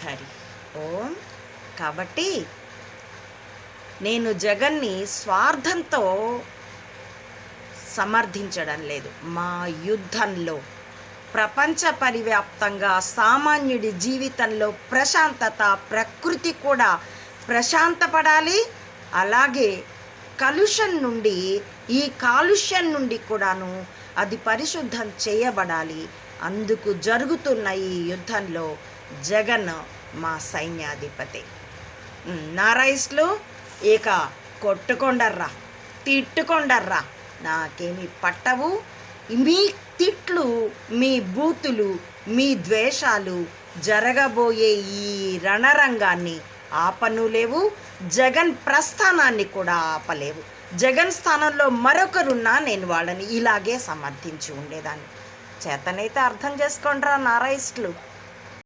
హరి ఓం. కాబట్టి నేను జగన్ని స్వార్థంతో సమర్థించడం లేదు. మా యుద్ధంలో ప్రపంచ పరివ్యాప్తంగా సామాన్యుడి జీవితంలో ప్రశాంతత, ప్రకృతి కూడా ప్రశాంతపడాలి. అలాగే ఈ కాలుష్యం నుండి కూడాను అది పరిశుద్ధం చేయబడాలి. అందుకు జరుగుతున్న ఈ యుద్ధంలో జగన్ మా సైన్యాధిపతి. నారాయిస్లు ఇక కొట్టుకొండర్రా, తిట్టుకొండర్రా, నాకేమి పట్టవు. మీ తిట్లు, మీ బూతులు, మీ ద్వేషాలు జరగబోయే ఈ రణరంగాన్ని ఆపనులేవు. జగన్ ప్రస్థానాన్ని కూడా ఆపలేవు. జగన్ స్థానంలో మరొకరున్నా నేను వాళ్ళని ఇలాగే సమర్థించి ఉండేదాన్ని. చేతనైతే అర్థం చేసుకోండిరా నారాయిస్టులు.